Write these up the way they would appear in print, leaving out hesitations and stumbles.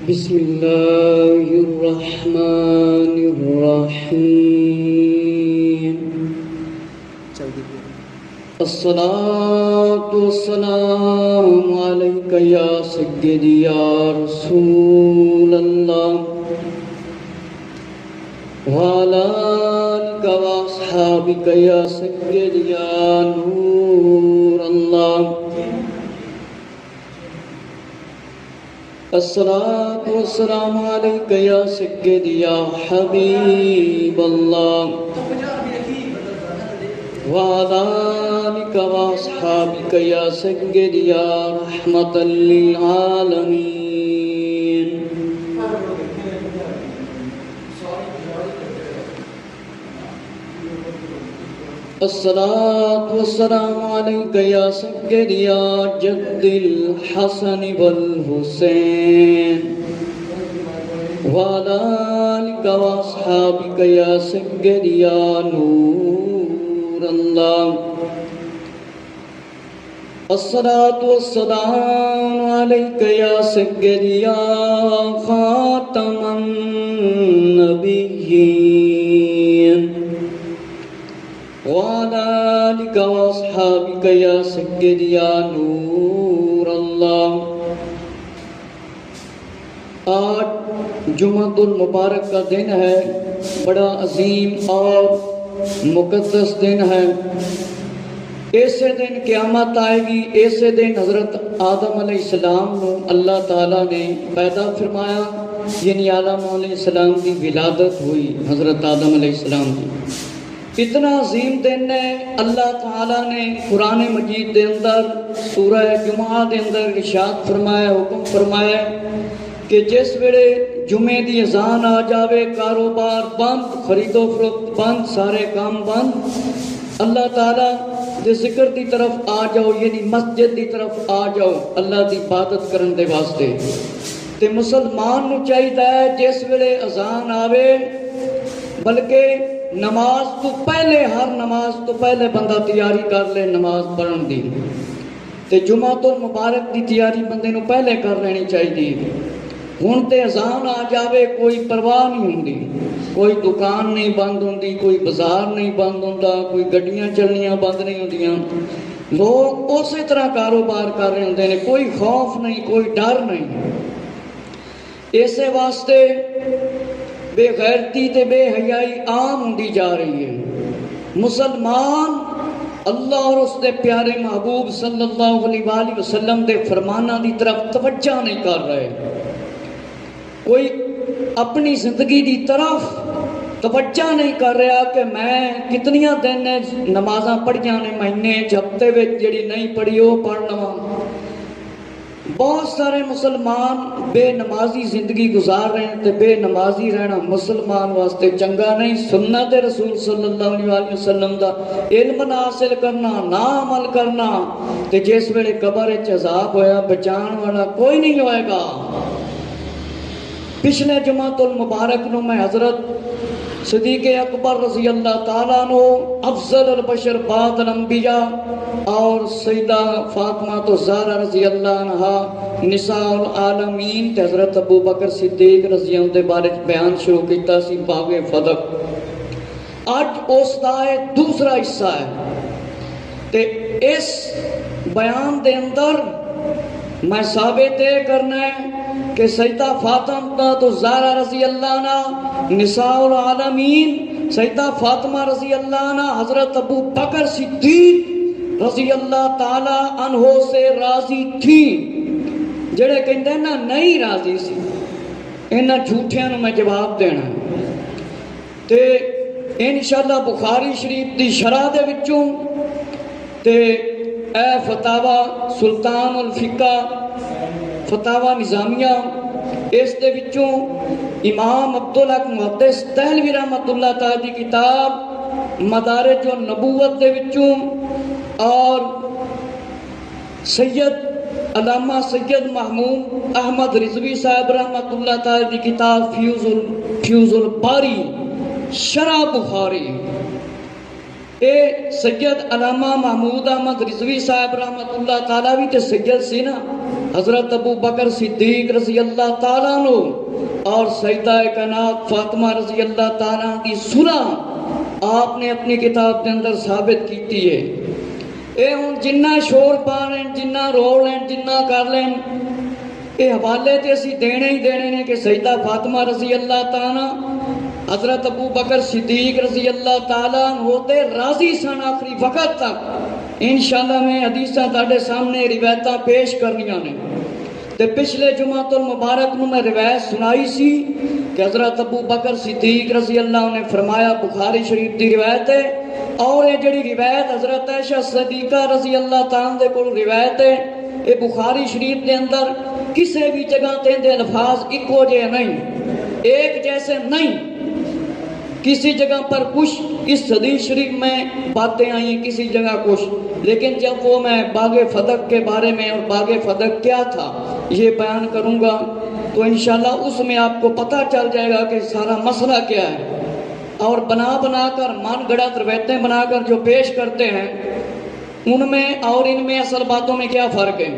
بسم اللہ الرحمن الرحیم الصلاة والسلام علیک یا سیدی یا رسول اللہ وعلی آلک واصحابک یا سیدی یا نور اللہ الصلاة والسلام علیک یا سیدی یا حبیب اللہ وعلی آلک واصحابک یا سیدی یا رحمۃ للعالمین الصلاة والسلام علیک یا سیدی یا جد الحسن والحسین وعلی آلک واصحابک یا سیدی یا نور اللہ الصلاة والسلام علیک یا سیدی یا خاتم النبیین وعلی آلک واصحابک یا سیدی یا نور اللہ آج جمعۃ المبارک کا دن ہے، بڑا عظیم اور مقدس دن ہے۔ ایسے دن قیامت آئے گی، ایسے دن حضرت آدم علیہ السلام کو اللہ تعالیٰ نے پیدا فرمایا، یعنی آدم علیہ السلام کی ولادت ہوئی حضرت آدم علیہ السلام کی۔ اتنا عظیم دن ہے، اللہ تعالیٰ نے قرآن مجید دے اندر سورہ جمعہ دے اندر ارشاد فرمایا، حکم فرمایا کہ جس ویلے جمعے دی اذان آ جاوے کاروبار بند، خرید و فروخت بند، سارے کام بند، اللہ تعالیٰ دے ذکر دی طرف آ جاؤ، یعنی مسجد دی طرف آ جاؤ اللہ دی عبادت کرن دے واسطے۔ تے مسلمان نو چاہیے جس ویلے اذان آوے، بلکہ نماز تو پہلے، ہر نماز تو پہلے بندہ تیاری کر لے نماز پڑھن دی، تے جمعہ المبارک دی تیاری بندے نو پہلے کر لینی چاہیے۔ ہن تے اذان آ جاوے کوئی پرواہ نہیں ہوندی، کوئی دکان نہیں بند ہوندی، کوئی بازار نہیں بند ہوندا، کوئی گڈیاں چلنیاں بند نہیں ہوندیاں، لوگ اسی طرح کاروبار کر رہے ہوندے نے، کوئی خوف نہیں، کوئی ڈر نہیں۔ اسے واسطے بے غیرتی تے بے حیائی عام ہوندی جا رہی ہے۔ مسلمان اللہ اور اس دے پیارے محبوب صلی اللہ علیہ وآلہ وسلم دے فرمانہ دی طرف توجہ نہیں کر رہے، کوئی اپنی زندگی دی طرف توجہ نہیں کر رہا کہ میں کتنیاں دن نمازاں پڑھیاں نے مہینے ہفتے وچ جڑی نہیں پڑھی وہ پڑھ لواں۔ بہت سارے مسلمان بے نمازی زندگی گزار رہے ہیں، تے بے نمازی رہنا مسلمان واسطے چنگا نہیں۔ سنت رسول صلی اللہ علیہ وسلم دا علم نہ حاصل کرنا، نہ عمل کرنا، تے جس ویلے قبر وچ عذاب ہویا بچان والا کوئی نہیں ہوئے گا۔ پچھلے جمعۃ المبارک نو میں حضرت صدیق اکبر رضی اللہ تعالیٰ عنہ، افضل البشر بعد الانبیاء، اور سیدہ فاطمہ الزہرا رضی اللہ عنہا نساء العالمین تے حضرت ابو بکر صدیق رضی اللہ دے بارے بیان شروع کیتا سی باب فدق۔ اج اس دا دوسرا حصہ ہے، تے اس بیان دے اندر میں ثابت کرنا ہے کہ سیدہ فاطمہ الزہرا رضی اللہ عنہ نساء العالمین، سیدہ فاطمہ رضی اللہ عنہ حضرت ابو بکر صدیق رضی اللہ تعالی عنہ سے راضی تھی۔ جڑے کہندے نا نہیں راضی سی، انہاں جھوٹیاں نو میں جواب دینا تے انشاءاللہ بخاری شریف دی شرح دے وچوں تے اے فتاوی سلطان الفقہ فتاوی نظامیہ، اس دے وچوں امام عبدالحق محدث دہلوی رحمۃ اللہ تعالی دی کتاب مدارج النبوت دے وچوں، اور سید علامہ سید محمود احمد رضوی صاحب رحمۃ اللہ تعالی دی کتاب فیوز الباری شرح بخاری، اے سید علامہ محمود احمد رضوی صاحب رحمت اللہ تعالیٰ بھی تے سید سی نا، حضرت ابو بکر صدیق رضی اللہ تعالیٰ عنہ اور سیدہ کائنات فاطمہ رضی اللہ تعالیٰ کی صلح آپ نے اپنی کتاب کے اندر ثابت کیتی ہے۔ اے ہن جنہ شور پا لین، جنہ رو لین، جنہ کر لین، اے حوالے تے اسی دینے ہی دینے نے کہ سیدہ فاطمہ رضی اللہ تعالیٰ حضرت ابو بکر صدیق رضی اللہ تعالیٰ ہوتے راضی سن آخری وقت تک۔ انشاءاللہ میں حدیثاں تاڑے سامنے روایتاں پیش کرنیاں نے۔ تے پچھلے جمعہ المبارک نو میں روایت سنائی سی کہ حضرت ابو بکر صدیق رضی اللہ نے فرمایا، بخاری شریف دی روایت ہے، اور یہ جڑی روایت حضرت عائشہ صدیقہ رضی اللہ تعالیٰ دے کول روایت ہے، یہ بخاری شریف دے اندر کسی بھی جگہ دے الفاظ اکو جے نہیں، ایک جیسے نہیں، کسی جگہ پر کچھ اس حدیث شریف میں باتیں آئیں، کسی جگہ کچھ، لیکن جب وہ میں باغ فدق کے بارے میں اور باغ فدق کیا تھا یہ بیان کروں گا تو انشاءاللہ اس میں آپ کو پتہ چل جائے گا کہ سارا مسئلہ کیا ہے، اور بنا کر من گڑت روایتیں بنا کر جو پیش کرتے ہیں ان میں اور ان میں اصل باتوں میں کیا فرق ہے۔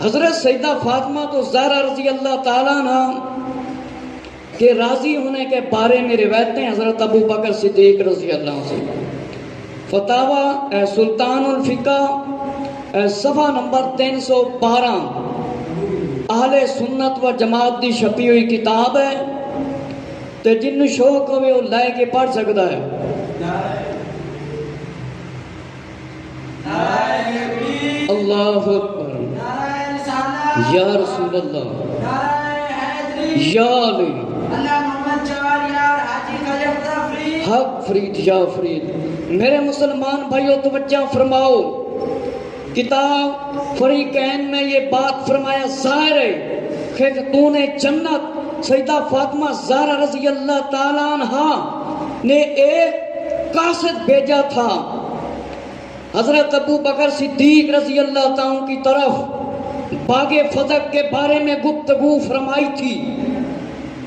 حضرت سیدہ فاطمہ تو زہرا رضی اللہ تعالیٰ عنہ کے راضی ہونے کے بارے میں روایتیں حضرت ابو بکر صدیق رضی اللہ سے۔ فتاوی سلطان الفقہ صفحہ نمبر 312 اہل سنت و جماعت دی چھپی ہوئی کتاب ہے، تے جن شوق ہوئے وہ لے کے پڑھ سکتا ہے۔ اللہ اکبر، یا رسول اللہ، یا علی، حق فرید یا فرید۔ میرے مسلمان بھائیو توجہ فرماؤ، کتاب فریقین میں یہ بات فرمایا ظاہر ہے کہ تو نے جنت سیدہ فاطمہ زہرا رضی اللہ تعالیٰ عنہ نے ایک قاصد بھیجا تھا حضرت ابو بکر صدیق رضی اللہ تعالیٰ کی طرف، باغ فدق کے بارے میں گفتگو فرمائی تھی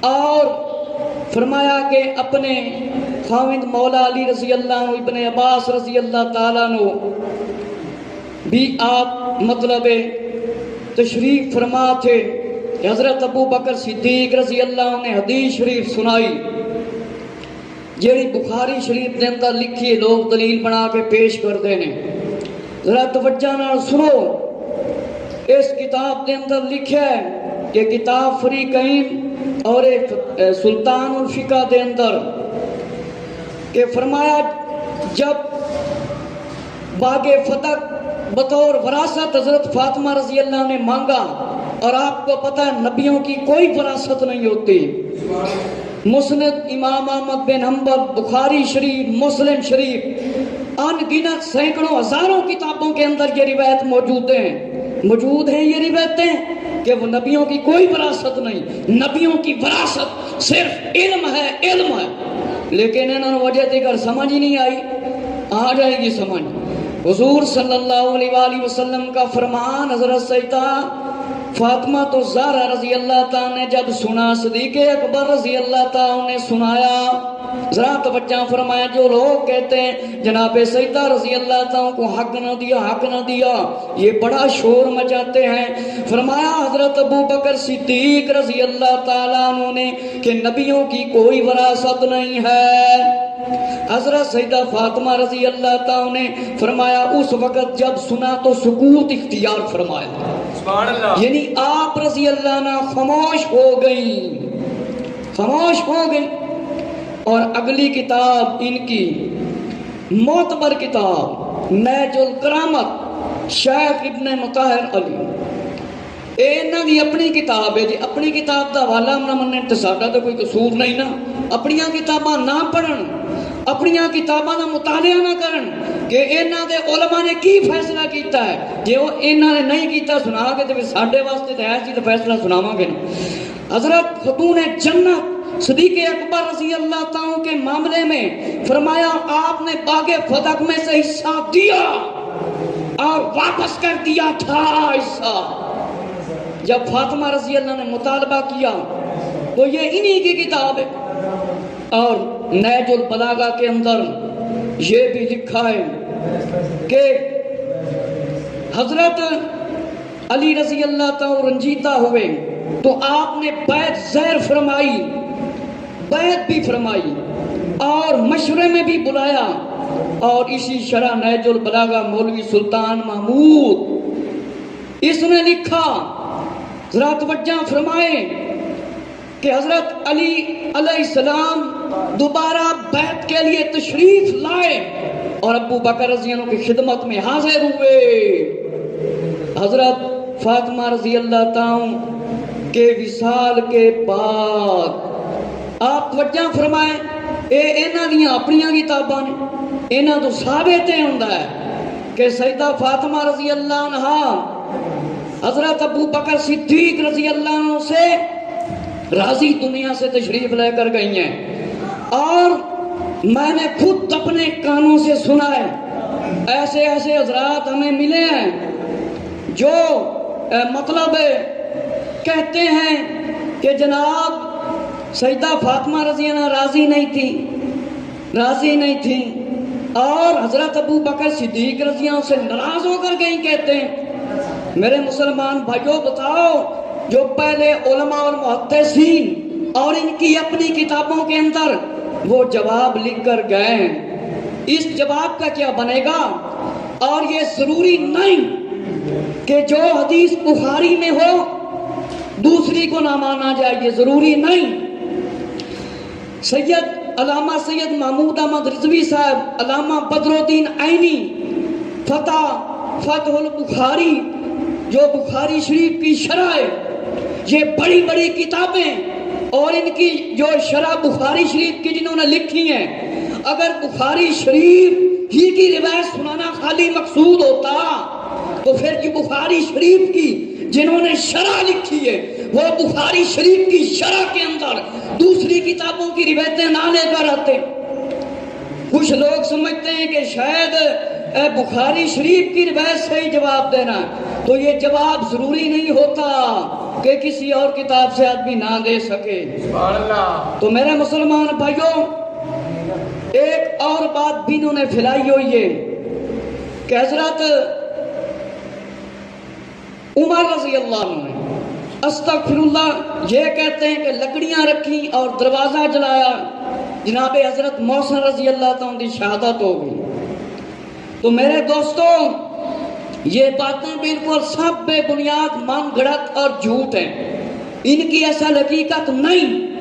اور فرمایا کہ اپنے خاوند مولا علی رضی اللہ عنہ، ابن عباس رضی اللہ تعالیٰ عنہ بھی آپ مطلب تشریف فرما تھے کہ حضرت ابو بکر صدیق رضی اللہ عنہ نے حدیث شریف سنائی جیڑی بخاری شریف دے اندر لکھی، لوگ دلیل بنا کے پیش کر دینے۔ ذرا توجہ نال سنو، اس کتاب دے اندر لکھا ہے کہ کتاب فریقین اور ایک سلطان الفقہ دے اندر کہ فرمایا جب باغ فتح بطور وراثت حضرت فاطمہ رضی اللہ نے مانگا، اور آپ کو پتہ ہے نبیوں کی کوئی وراثت نہیں ہوتی، مسند امام احمد بن حنبل، بخاری شریف، مسلم شریف، ان گنت سینکڑوں ہزاروں کتابوں کے اندر یہ روایت موجود ہیں یہ روایتیں کہ وہ نبیوں کی کوئی وراثت نہیں، نبیوں کی وراثت صرف علم ہے، علم ہے، لیکن انہوں نے وجہ دیگر سمجھ ہی نہیں آئی، آ جائے گی سمجھ۔ حضور صلی اللہ علیہ وآلہ وسلم کا فرمان حضرت سیدہ فاطمہ تو زہرا رضی اللہ تعالیٰ نے جب سنا، صدیق اکبر رضی اللہ تعالیٰ نے سنایا، ذرا توجہ فرمایا، جو لوگ کہتے ہیں جناب سیدہ رضی اللہ تعالیٰ کو حق نہ دیا، حق نہ دیا، یہ بڑا شور مچاتے ہیں، فرمایا حضرت ابو بکر صدیق رضی اللہ تعالیٰ عنہ نے کہ نبیوں کی کوئی وراثت نہیں ہے۔ حضرت سیدہ فاطمہ رضی اللہ تعالیٰ نے فرمایا اس وقت جب سنا تو سکوت اختیار فرمایا، سبحان اللہ، یعنی آپ رضی اللہ عنہ خاموش ہو گئی، اور اگلی کتاب ان کی معتبر کتاب نیج الکرامت شیخ ابن مطہر علی، انہاں دی اپنی کتاب ہے جی، اپنی کتاب دا حوالہ نہ منن تے ساڈا تے کوئی قصور نہیں نا، اپنیاں کتاباں نہ پڑھن، اپنیاں کتاباں دا مطالعہ نہ کرن کہ انہاں دے علماء نے کی فیصلہ کیتا ہے، جے وہ انہاں نے نہیں کیتا سنا کے تے پھر ساڈے واسطے تے ایسی تے فیصلہ سناواں گے نا۔ حضرت خاتون جنت صدیق اکبر رضی اللہ تعالیٰ کے معاملے میں فرمایا آپ نے باغ فتح میں سے حصہ دیا اور واپس کر دیا تھا حصہ۔ جب فاطمہ رضی اللہ نے مطالبہ کیا تو یہ انہی کی کتاب ہے، اور نیج البلاغہ کے اندر یہ بھی لکھا ہے کہ حضرت علی رضی اللہ تعالی رنجیدہ ہوئے تو آپ نے بیعت زہر فرمائی، بیعت بھی فرمائی اور مشورے میں بھی بلایا، اور اسی شرح نہج البلاغہ مولوی سلطان محمود اس نے لکھا، ذرا توجہ فرمائیں کہ حضرت علی علیہ السلام دوبارہ بیعت کے لیے تشریف لائے اور ابو بکر رضی اللہ عنہ کی خدمت میں حاضر ہوئے۔ حضرت فاطمہ رضی اللہ تعالی کے وصال کے بعد آپ توجہ فرمائیں، انہاں دیاں اپنیاں کتاباں نے، انہاں تو ثابت ہوندا ہے کہ سیدہ فاطمہ رضی اللہ عنہا حضرت ابو بکر صدیق رضی اللہ عنہ سے راضی دنیا سے تشریف لے کر گئی ہیں، اور میں نے خود اپنے کانوں سے سنا ہے، ایسے ایسے حضرات ہمیں ملے ہیں جو مطلب کہتے ہیں کہ جناب سیدہ فاطمہ رضی اللہ راضی نہیں تھی اور حضرت ابو بکر صدیق رضی اللہ سے ناراض ہو کر گئی۔ کہتے ہیں میرے مسلمان بھائیوں بتاؤ، جو پہلے علماء اور محدثین اور ان کی اپنی کتابوں کے اندر وہ جواب لکھ کر گئے ہیں، اس جواب کا کیا بنے گا؟ اور یہ ضروری نہیں کہ جو حدیث بخاری میں ہو دوسری کو نہ مانا جائے، یہ ضروری نہیں۔ علامہ سید محمود احمد رضوی صاحب، علامہ بدر الدین عینی فتح البخاری جو بخاری شریف کی شرح ہے، یہ بڑی بڑی کتابیں اور ان کی جو شرح بخاری شریف کی جنہوں نے لکھی ہیں، اگر بخاری شریف ہی کی روایت سنانا خالی مقصود ہوتا تو پھر جو بخاری شریف کی جنہوں نے شرح لکھی ہے وہ بخاری شریف کی شرح کے اندر دوسری کتابوں کی روایتیں نہ لے کر آتے۔ کچھ لوگ سمجھتے ہیں کہ شاید بخاری شریف کی روایت سے ہی جواب دینا، تو یہ جواب ضروری نہیں ہوتا کہ کسی اور کتاب سے آدمی نہ دے سکے۔ تو میرے مسلمان بھائیوں، ایک اور بات بھی انہوں نے پھیلائی ہوئی ہے کہ حضرت عمر رضی اللہ عنہ نے استغفر اللہ یہ کہتے ہیں کہ لکڑیاں رکھیں اور دروازہ جلایا، جناب حضرت محسن رضی اللہ عنہ کی شہادت ہو گئی۔ تو میرے دوستوں، یہ باتیں بالکل سب بے بنیاد، من گھڑت اور جھوٹ ہیں، ان کی اصل حقیقت نہیں۔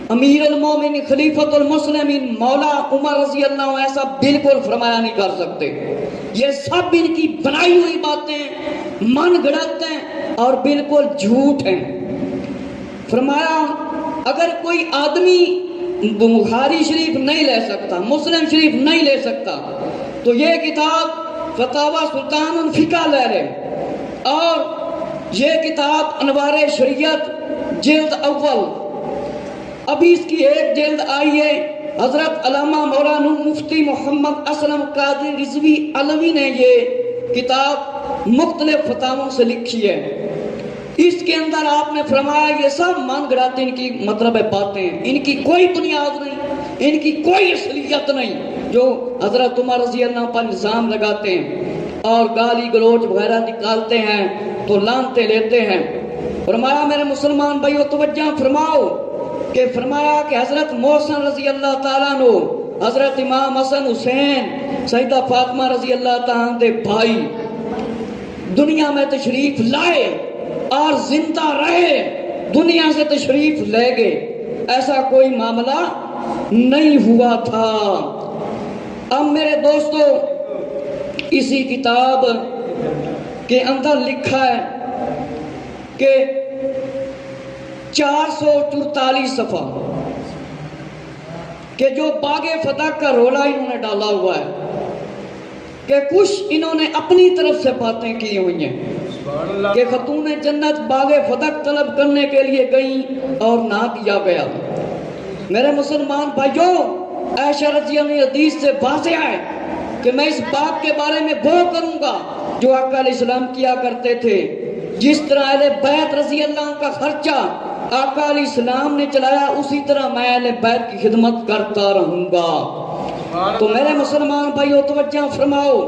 امیر المومنین خلیفۃ المسلمین مولا عمر رضی اللہ عنہ ایسا بالکل فرمایا نہیں کر سکتے، یہ سب ان کی بنائی ہوئی باتیں، من گھڑت ہیں اور بالکل جھوٹ ہیں۔ فرمایا اگر کوئی آدمی بخاری شریف نہیں لے سکتا، مسلم شریف نہیں لے سکتا، تو یہ کتاب فتاوی سلطان الفقہ لے لے، اور یہ کتاب انوار شریعت جلد اول، ابھی اس کی ایک جلد آئی ہے، حضرت علامہ مولانا مفتی محمد اسلم قادری رضوی علوی نے یہ کتاب مختلف فتاووں سے لکھی ہے۔ اس کے اندر آپ نے فرمایا یہ سب من گھڑت ان کی مطلب باتیں، ان کی کوئی بنیاد نہیں، ان کی کوئی اصلیت نہیں، جو حضرت عمر رضی اللہ عنہ پر الزام لگاتے ہیں اور گالی گلوچ وغیرہ نکالتے ہیں تو لانتے لیتے ہیں۔ فرمایا میرے مسلمان بھائیو توجہ فرماؤ کہ فرمایا کہ حضرت محسن رضی اللہ تعالیٰ عنہ، حضرت امام حسن حسین، سیدہ فاطمہ رضی اللہ تعالیٰ عنہ دے بھائی دنیا میں تشریف لائے اور زندہ رہے، دنیا سے تشریف لے گئے، ایسا کوئی معاملہ نہیں ہوا تھا۔ اب میرے دوستو، اسی کتاب کے اندر لکھا ہے کہ 444 صفحہ کہ جو باغ فتح کا رولا انہوں نے ڈالا ہوا ہے کہ کچھ انہوں نے اپنی طرف سے باتیں کی ہوئی ہیں کہ خاتون جنت باغ فتح طلب کرنے کے لیے گئیں اور نہ دیا گیا۔ میرے مسلمان بھائیوں، عائشہ رضی اللہ عنہ حدیث سے واضح ہے کہ میں اس باغ کے بارے میں وہ کروں گا جو آقا علیہ السلام کیا کرتے تھے، جس طرح اہل بیت رضی اللہ عنہ کا خرچہ آقا علیہ السلام نے چلایا اسی طرح میں اہل بیت کی خدمت کرتا رہوں گا۔ تو میرے مسلمان بھائیو توجہ فرماؤ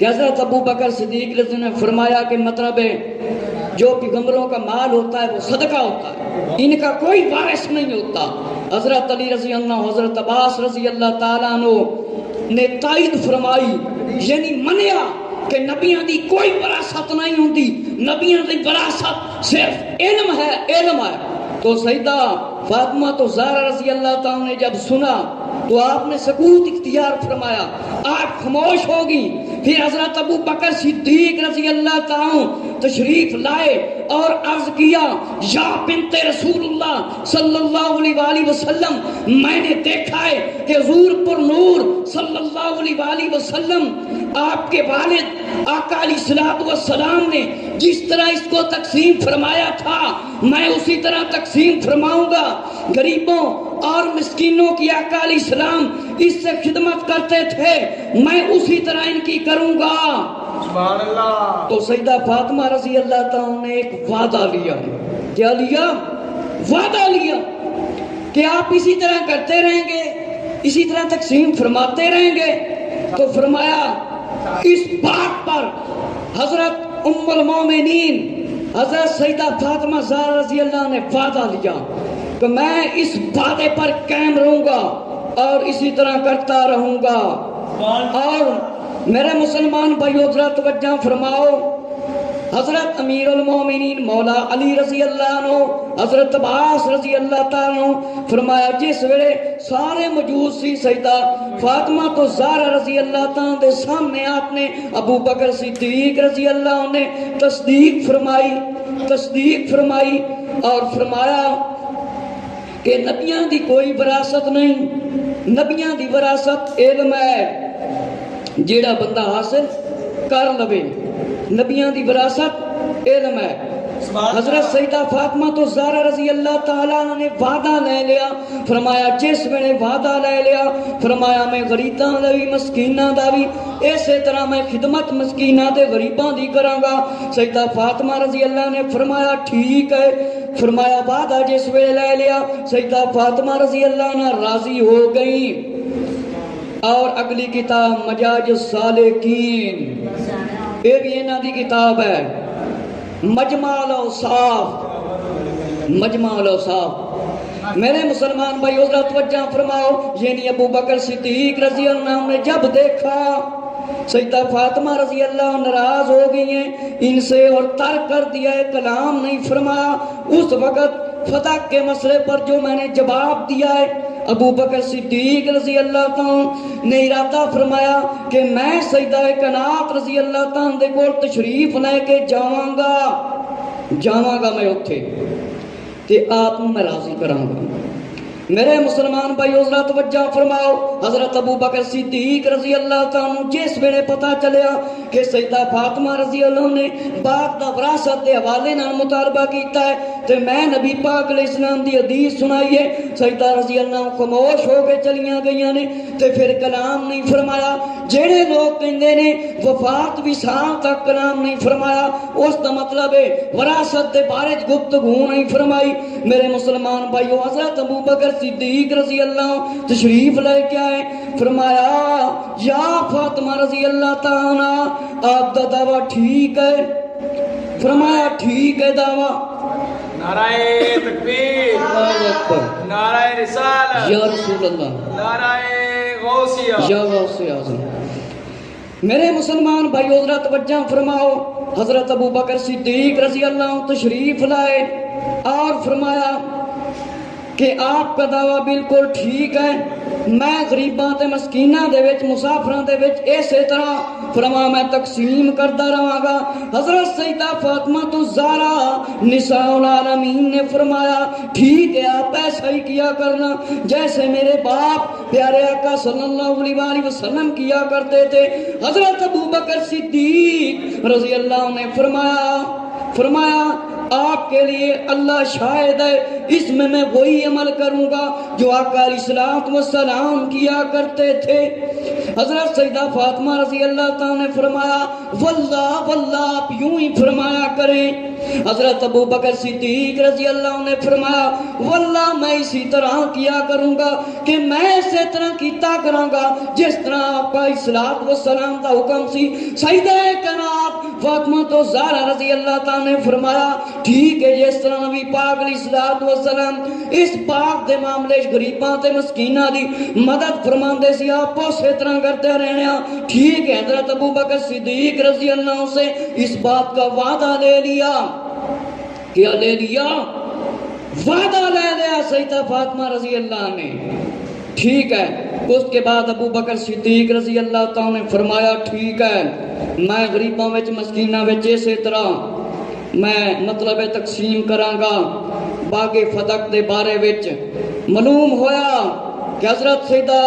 کہ حضرت ابو بکر صدیق رضی اللہ عنہ نے فرمایا کہ مطلب ہے جو پیغمبروں کا مال ہوتا ہے وہ صدقہ ہوتا ہے، ان کا کوئی وارث نہیں ہوتا۔ حضرت علی رضی اللہ عنہ، حضرت عباس رضی اللہ تعالیٰ عنہ نے تائید فرمائی، یعنی منیا کہ نبیاں دی کوئی وراثت نہیں ہوتی، نبیاں دی وراثت صرف علم ہے، علم ہے۔ تو سیدہ فاطمہ تو زہرا رضی اللہ تعالیٰ نے جب سنا تو آپ نے سکوت اختیار فرمایا، آپ خاموش ہوگی۔ پھر حضرت ابو بکر صدیق رضی اللہ تعالیٰ تشریف لائے اور عرض کیا، یا بنت رسول اللہ صلی اللہ علیہ وآلہ وسلم، میں نے دیکھا ہے کہ حضور پر نور صلی اللہ علیہ وآلہ وسلم آپ کے والد آقا علیہ الصلوۃ والسلام نے جس طرح اس کو تقسیم فرمایا تھا میں اسی طرح تقسیم فرماؤں گا۔ غریبوں اور مسکینوں کی آقا علیہ السلام اس سے خدمت کرتے تھے، میں اسی طرح ان کی کروں گا۔ سبحان اللہ۔ تو سیدہ فاطمہ رضی اللہ تعالیٰ نے ایک وعدہ لیا۔ کیا لیا؟ وعدہ لیا کہ آپ اسی طرح کرتے رہیں گے، اسی طرح تقسیم فرماتے رہیں گے۔ تو فرمایا اس بات پر حضرت ام المومنین حضرت سیدہ فاطمہ زہرا رضی اللہ نے وعدہ لیا کہ میں اس وعدے پر قائم رہوں گا اور اسی طرح کرتا رہوں گا۔ اور میرے مسلمان بھائیو ذرا توجہ فرماؤ، حضرت امیر المومنین مولا علی رضی اللہ عنہ، حضرت عباس رضی اللہ تعالیٰ عنہ فرمایا جس ویلے سارے موجود سی سیدہ فاطمہ تو زہرا رضی اللہ تعالیٰ دے سامنے آپ نے ابو بکر صدیق رضی اللہ عنہ نے تصدیق فرمائی اور فرمایا کہ نبیاں دی کوئی وراثت نہیں، نبیاں دی وراثت علم ہے جیڑا بندہ حاصل کر لوے، نبیاں دی وراثت علم ہے۔ حضرت سیدہ فاطمہ تو زہرا رضی اللہ تعالیٰ نے وعدہ لے لیا، فرمایا جس میں نے وعدہ لے لیا فرمایا میں غریباں دا بھی مسکیناں دا بھی اسی طرح میں خدمت مسکیناں تے غریباں دی کراں گا۔ سیدہ فاطمہ رضی اللہ نے فرمایا ٹھیک ہے، فرمایا وعدہ جس ویلے لے لیا سیدہ فاطمہ رضی اللہ عنہ راضی ہو گئی۔ اور اگلی کتاب مجاج السالکین، یہ بھی انہاں دی کتاب ہے، مجمع الاوصاف، مجمع الاوصاف۔ میرے مسلمان بھائی حضرت توجہ فرماؤ، یعنی ابو بکر صدیق رضی اللہ عنہ نے جب دیکھا سیدہ فاطمہ رضی اللہ ناراض ہو گئی ہیں ان سے اور ترک کر دیا ہے، کلام نہیں فرمایا، اس وقت فتح کے مسئلے پر جو میں نے جواب دیا ہے ابو بکر صدیق رضی اللہ تعالیٰ نے ارادہ فرمایا کہ میں سیدہ کائنات رضی اللہ تعالیٰ دے کول تشریف لے کے جاواں گا میں اتھے تے آپ میں راضی کراں گا۔ میرے مسلمان بھائی حضرت توجہ فرماؤ، حضرت ابو بکر صدیق رضی اللہ تعالیٰ جس ویلے پتہ چلیا کہ سیدہ فاطمہ رضی اللہ نے باپ دا وراثت دے حوالے نال مطالبہ کیتا ہے تے میں نبی پاک علیہ السلام دی حدیث سنائی ہے، سیدہ رضی اللہ خاموش ہو کے چلیاں گئیاں نے تے پھر کلام نہیں فرمایا۔ جڑے لوگ کہندے نے وفات وصال تک کلام نہیں فرمایا، اس دا مطلب ہے وراثت دے بارے گفتگو نہیں فرمائی۔ میرے مسلمان بھائیو حضرت ابو بکر صدیق رضی اللہ تشریف لے کے آئے، فرمایا یا فاطمہ رضی اللہ تعالیٰ آپ دا دعویٰ ٹھیک ہے؟ فرمایا ٹھیک ہے دعویٰ۔ نعرہ تکبیر، نعرہ رسالت، یا رسول اللہ، نعرہ غوثیہ، یا غوث اعظم۔ میرے مسلمان بھائی حضرت توجہ فرماؤ، حضرت ابو بکر صدیق رضی اللہ تشریف لائے اور فرمایا کہ آپ کا دعویٰ بالکل ٹھیک ہے، میں غریباں تے مسکیناں دے وچ مسافراں دے وچ اسی طرح فرما میں تقسیم کرتا رہاں گا۔ حضرت سیدہ فاطمہ تو زہرا نساء العالمین نے فرمایا ٹھیک ہے آپ ایسا ہی کیا کرنا جیسے میرے باپ پیارے آقا صلی اللہ علیہ وآلہ وسلم کیا کرتے تھے۔ حضرت ابو بکر صدیق رضی اللہ نے فرمایا آپ کے لیے اللہ شاہد ہے، اس میں وہی عمل کروں گا جو آقا علیہ الصلوۃ والسلام کیا کرتے تھے۔ حضرت سیدہ فاطمہ رضی اللہ تعالیٰ نے فرمایا واللہ آپ یوں ہی فرمایا کریں حضرت ابو بکر صدیق رضی اللہ عنہ نے فرمایا واللہ میں اسی طرح کیا کروں گا کہ میں اسی طرح کیتا کراں گا جس طرح آپ کا الصلوۃ والسلام کا حکم سی۔ سیدہ کائنات فاطمہ تو زہرا رضی اللہ تعالی نے فرمایا ٹھیک ہے جس طرح نبی پاک علیہ الصلوۃ والسلام اس پاک دے معاملے غریباں تے مسکیناں دی مدد فرماندے سی آپ اسی طرح کرتے رہنے ہیں۔ ٹھیک ہے حضرت ابو بکر صدیق رضی اللہ عنہ سے اس بات کا وعدہ لے لیا، کیا لے لیا؟ وعدہ لے لیا سیدہ فاطمہ رضی اللہ نے۔ ٹھیک ہے، اس کے بعد ابو بکر صدیق رضی اللہ تعالی نے فرمایا ٹھیک ہے میں غریباں وچ مسکیناں وچ اسی طرح میں مطلب تقسیم کراں گا۔ باغ فتح دے بارے وچ معلوم ہویا کہ حضرت سیدہ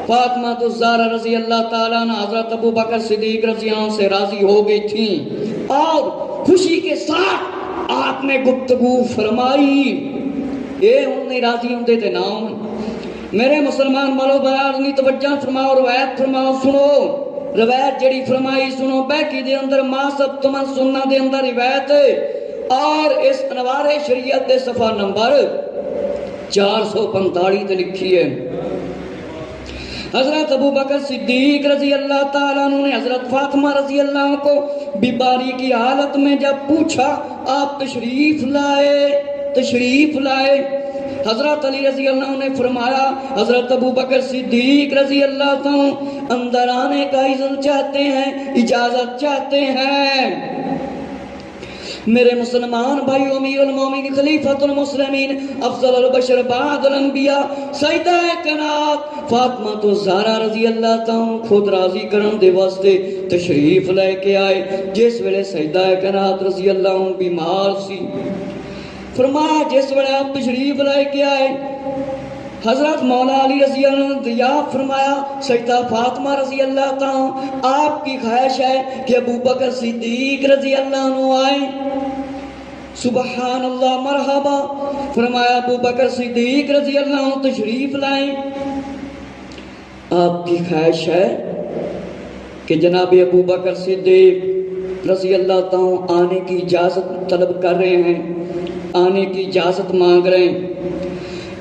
فاطمہ الزہرا رضی اللہ تعالیٰ عنہ حضرت ابو بکر صدیق رضی اللہ عنہ سے راضی ہو گئی تھیں اور خوشی کے ساتھ آپ نے گفتگو فرمائی۔ یہ انہیں راضی ہوندے تھے نا میرے مسلمان مالو بیان نہیں توجہ فرماؤ، روایت فرماؤ، سنو روایت جڑی فرمائی سنو۔ بیکی دے اندر ما سب تمن سننا دے اندر روایت اور اس انوار شریعت دے صفحہ نمبر 445 تے لکھی ہے۔ حضرت ابو بکر صدیق رضی اللہ تعالیٰ عنہ نے حضرت فاطمہ رضی اللہ عنہ کو بیماری کی حالت میں جب پوچھا آپ تشریف لائے حضرت علی رضی اللہ عنہ نے فرمایا حضرت ابو بکر صدیق رضی اللہ تعالیٰ اندر آنے کا اذن چاہتے ہیں، اجازت چاہتے ہیں۔ میرے مسلمان بھائی امیر المومنین خلیفۃ المسلمین افضل البشر بعد الانبیاء سیدہ کائنات فاطمہ الزہرا رضی اللہ تعالی خود راضی کرن دے واسطے تشریف لے کے آئے۔ جس ویلے سیدہ کائنات رضی اللہ عنہ بیمار سی، فرمایا جس ویلے آپ تشریف لے کے آئے حضرت مولا علی رضی اللہ عنہ ضیاف فرمایا سیدہ فاطمہ رضی اللہ تعالی آپ کی خواہش ہے کہ ابو بکر صدیق رضی اللہ عنہ آئیں۔ سبحان اللہ مرحبا، فرمایا ابو بکر صدیق رضی اللہ عنہ تشریف لائیں۔ آپ کی خواہش ہے کہ جناب ابو بکر صدیق رضی اللہ تعالی آنے کی اجازت طلب کر رہے ہیں، آنے کی اجازت مانگ رہے ہیں۔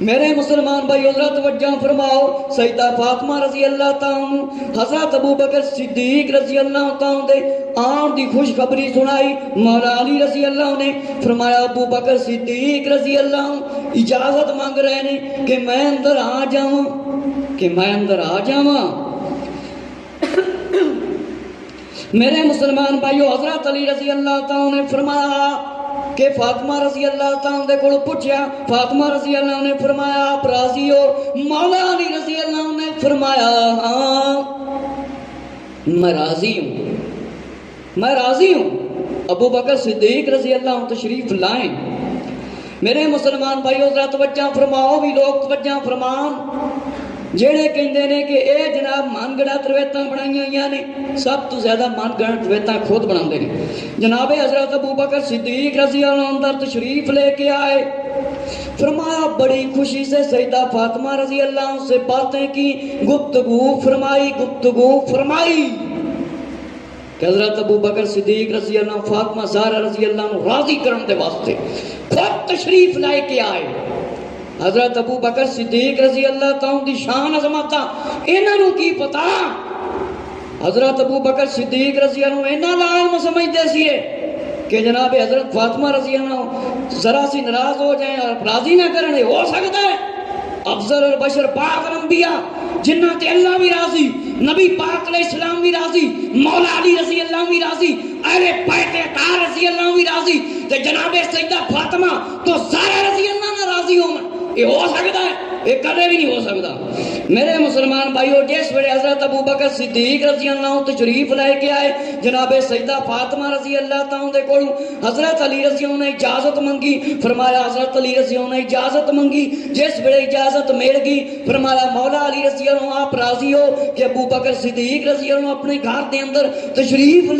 میرے مسلمان بھائی حضرت توجہ فرماؤ، سیدہ فاطمہ رضی اللہ تعالی حضرت ابو بکر صدیق رضی اللہ تعالی دے آن دی خوشخبری سنائی۔ مولا علی رضی اللہ نے فرمایا ابو بکر صدیق رضی اللہ اجازت مانگ رہے ہیں کہ میں اندر آ جاواں، کہ میں اندر آ جاواں۔ میرے مسلمان بھائیو حضرت علی رضی اللہ تعالی نے فرمایا کہ فاطمہ رضی اللہ تعالیٰ دے کو پوچھا، فاطمہ رضی اللہ نے فرمایا آپ راضی ہو؟ مولا علی رضی اللہ نے فرمایا ہاں میں راضی ہوں، میں راضی ہوں۔ ابو بکر صدیق رضی اللہ تشریف لائیں۔ میرے مسلمان بھائی حضرت توجہ فرماؤ، بھی لوگ توجہ فرمان جڑے کہندے نے کہ اے جناب من گڑت روایتاں بنائیاں ہوئیاں نے، سب تو زیادہ من گڑت روایتاں خود بناندے نے۔ جناب حضرت ابو بکر صدیق رضی اللہ عنہ اندر تشریف لے کے آئے، فرمایا بڑی خوشی سے سیدہ فاطمہ رضی اللہ عنہ سے باتیں کی، گفتگو فرمائی کہ حضرت ابو بکر صدیق رضی اللہ عنہ فاطمہ زہرا رضی اللہ عنہ راضی کرن دے واسطے خود تشریف لے کے آئے۔ حضرت ابو بکر صدیق رضی اللہ تعالیٰ دی شان عظمت انہوں کی پتا؟ حضرت ابو بکر صدیق رضی اللہ عنہ انہوں لا علم سمجھتے سیے کہ جناب حضرت فاطمہ رضی اللہ عنہ ذرا سی ناراض ہو جائیں اور راضی نہ کرنے، ہو سکتا ہے؟ افضل البشر پاک الانبیاء جنہ تے اللہ بھی راضی، نبی پاک علیہ السلام بھی راضی، مولا علی رضی اللہ بھی راضی، اہل بیت اطہار رضی اللہ بھی راضی، تے جناب سیدہ فاطمہ تو زہرا رضی اللہ نہ راضی ہوں، یہ ہو سکتا ہے؟ یہ کبھی بھی نہیں ہو سکتا۔ میرے مسلمان بھائیو جس ویلے حضرت ابو بکر صدیق رضی اللہ عنہ تشریف لے کے آئے، جناب سیدہ فاطمہ رضی اللہ تعالیٰ دے کولوں حضرت علی رضی اللہ نے اجازت منگی، فرمایا حضرت علی رضی اللہ نے اجازت منگی۔ جس ویلے اجازت مل گئی، فرمایا مولا علی رضی اللہ آپ راضی ہو کہ ابو بکر صدیق رضی اللہ اپنے گھر دے اندر تشریف